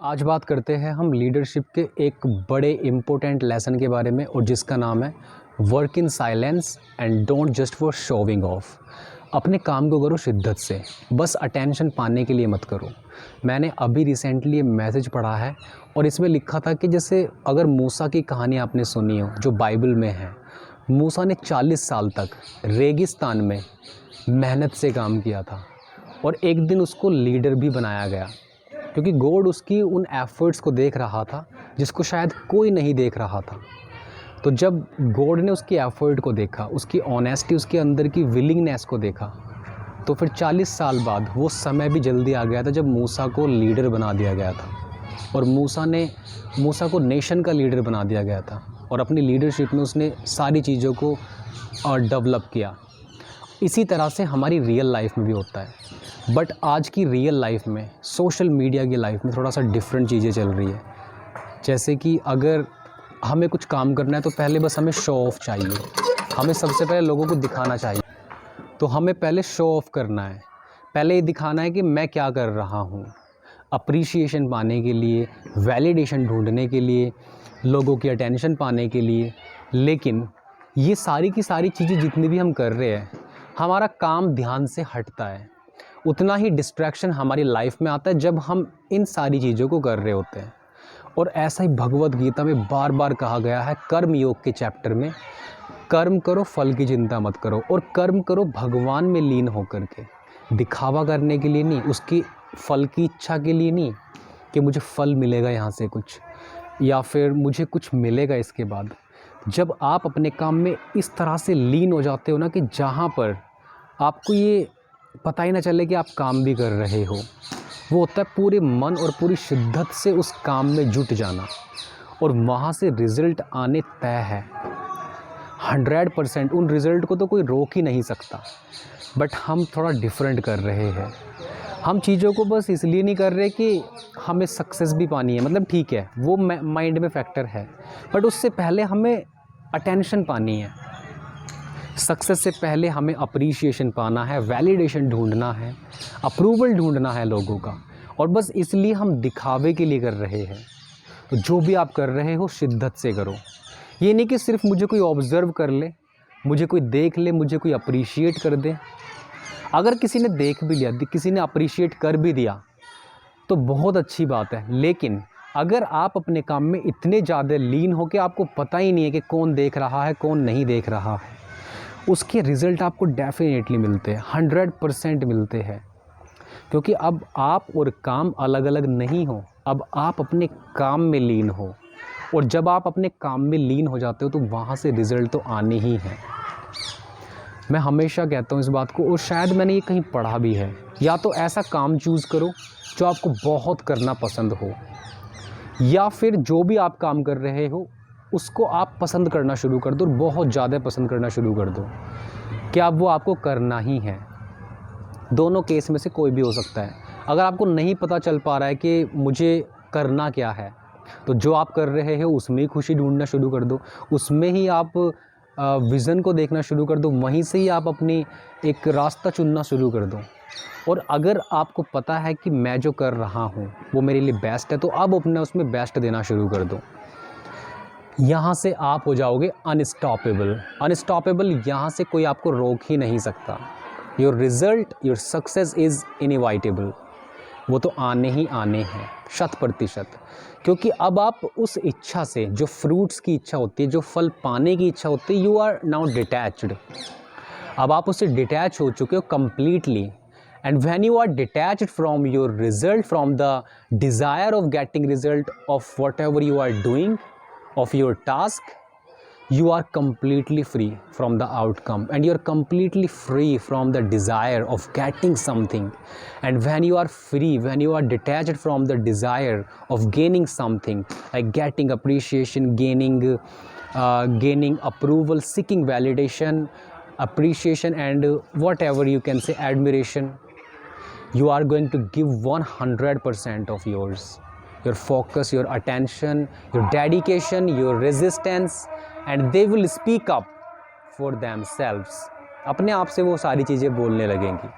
आज बात करते हैं हम लीडरशिप के एक बड़े इम्पोर्टेंट लेसन के बारे में, और जिसका नाम है work in silence and don't just for showing of. अपने काम को करो शिद्दत से, बस अटेंशन पाने के लिए मत करो। मैंने अभी रिसेंटली ये मैसेज पढ़ा है और इसमें लिखा था कि जैसे अगर मूसा की कहानी आपने सुनी हो जो बाइबल में है, मूसा ने 40 साल तक रेगिस्तान में मेहनत से काम किया था और एक दिन उसको लीडर भी बनाया गया, क्योंकि गॉड उसकी उन एफ़र्ट्स को देख रहा था जिसको शायद कोई नहीं देख रहा था। तो जब गॉड ने उसकी एफ़र्ट को देखा, उसकी ऑनेस्टी, उसके अंदर की विलिंगनेस को देखा, तो फिर 40 साल बाद वो समय भी जल्दी आ गया था जब मूसा को लीडर बना दिया गया था। और मूसा को नेशन का लीडर बना दिया गया था और अपनी लीडरशिप में उसने सारी चीज़ों को डेवलप किया। इसी तरह से हमारी रियल लाइफ में भी होता है, बट आज की रियल लाइफ में, सोशल मीडिया की लाइफ में थोड़ा सा डिफरेंट चीज़ें चल रही है। जैसे कि अगर हमें कुछ काम करना है तो पहले बस हमें शो ऑफ चाहिए, हमें सबसे पहले लोगों को दिखाना चाहिए। तो हमें पहले शो ऑफ करना है, पहले ये दिखाना है कि मैं क्या कर रहा हूँ, अप्रिसिएशन पाने के लिए, वैलिडेशन ढूंढने के लिए, लोगों की अटेंशन पाने के लिए। लेकिन ये सारी की सारी चीज़ें जितनी भी हम कर रहे हैं, हमारा काम ध्यान से हटता है, उतना ही डिस्ट्रैक्शन हमारी लाइफ में आता है जब हम इन सारी चीज़ों को कर रहे होते हैं। और ऐसा ही भगवत गीता में बार बार कहा गया है, कर्म योग के चैप्टर में, कर्म करो फल की चिंता मत करो, और कर्म करो भगवान में लीन होकर के, दिखावा करने के लिए नहीं, उसकी फल की इच्छा के लिए नहीं कि मुझे फल मिलेगा यहाँ से कुछ, या फिर मुझे कुछ मिलेगा इसके बाद। जब आप अपने काम में इस तरह से लीन हो जाते हो ना कि जहाँ पर आपको ये पता ही ना चले कि आप काम भी कर रहे हो, वो होता है पूरे मन और पूरी शिद्दत से उस काम में जुट जाना, और वहाँ से रिज़ल्ट आने तय है 100%। उन रिज़ल्ट को तो कोई रोक ही नहीं सकता। बट हम थोड़ा डिफरेंट कर रहे हैं। हम चीज़ों को बस इसलिए नहीं कर रहे कि हमें सक्सेस भी पानी है, मतलब ठीक है वो माइंड में फैक्टर है, बट उससे पहले हमें अटेंशन पानी है। सक्सेस से पहले हमें अप्रिसिएशन पाना है, वैलिडेशन ढूंढना है, अप्रूवल ढूंढना है लोगों का, और बस इसलिए हम दिखावे के लिए कर रहे हैं। तो जो भी आप कर रहे हो शिद्दत से करो। ये नहीं कि सिर्फ मुझे कोई ऑब्ज़र्व कर ले, मुझे कोई देख ले, मुझे कोई अप्रिशिएट कर दे। अगर किसी ने देख भी लिया, किसी ने अप्रिशिएट कर भी दिया तो बहुत अच्छी बात है, लेकिन अगर आप अपने काम में इतने ज़्यादा लीन हो कि आपको पता ही नहीं है कि कौन देख रहा है कौन नहीं देख रहा है, उसके रिज़ल्ट आपको डेफिनेटली मिलते हैं, 100% मिलते हैं। क्योंकि अब आप और काम अलग अलग नहीं हो, अब आप अपने काम में लीन हो, और जब आप अपने काम में लीन हो जाते हो तो वहाँ से रिज़ल्ट तो आने ही हैं। मैं हमेशा कहता हूँ इस बात को, और शायद मैंने ये कहीं पढ़ा भी है, या तो ऐसा काम चूज़ करो जो आपको बहुत करना पसंद हो, या फिर जो भी आप काम कर रहे हो उसको आप पसंद करना शुरू कर दो, और बहुत ज़्यादा पसंद करना शुरू कर दो कि अब वो आपको करना ही है। दोनों केस में से कोई भी हो सकता है। अगर आपको नहीं पता चल पा रहा है कि मुझे करना क्या है, तो जो आप कर रहे हो उसमें ही खुशी ढूंढना शुरू कर दो, उसमें ही आप विज़न को देखना शुरू कर दो, वहीं से ही आप अपनी एक रास्ता चुनना शुरू कर दो। और अगर आपको पता है कि मैं जो कर रहा हूँ वो मेरे लिए बेस्ट है, तो अब अपने उसमें बेस्ट देना शुरू कर दो। यहाँ से आप हो जाओगे अनस्टॉपेबल। अनस्टॉपेबल, यहाँ से कोई आपको रोक ही नहीं सकता। Your result, your success is inevitable. वो तो आने ही आने हैं 100%। क्योंकि अब आप उस इच्छा से, जो फ्रूट्स की इच्छा होती है, जो फल पाने की इच्छा होती है, यू आर नाउ डिटैच्ड। अब आप उससे डिटैच हो चुके हो completely. And when you are detached from your result, from the desire of getting result of whatever you are doing, of your task, you are completely free from the outcome, and you are completely free from the desire of getting something. And when you are free, when you are detached from the desire of gaining something, like getting appreciation, gaining approval, seeking validation, appreciation, and whatever you can say, admiration, you are going to give 100% of yours, your focus, your attention, your dedication, your resistance, and they will speak up for themselves. अपने आप से वो सारी चीज़ें बोलने लगेंगी।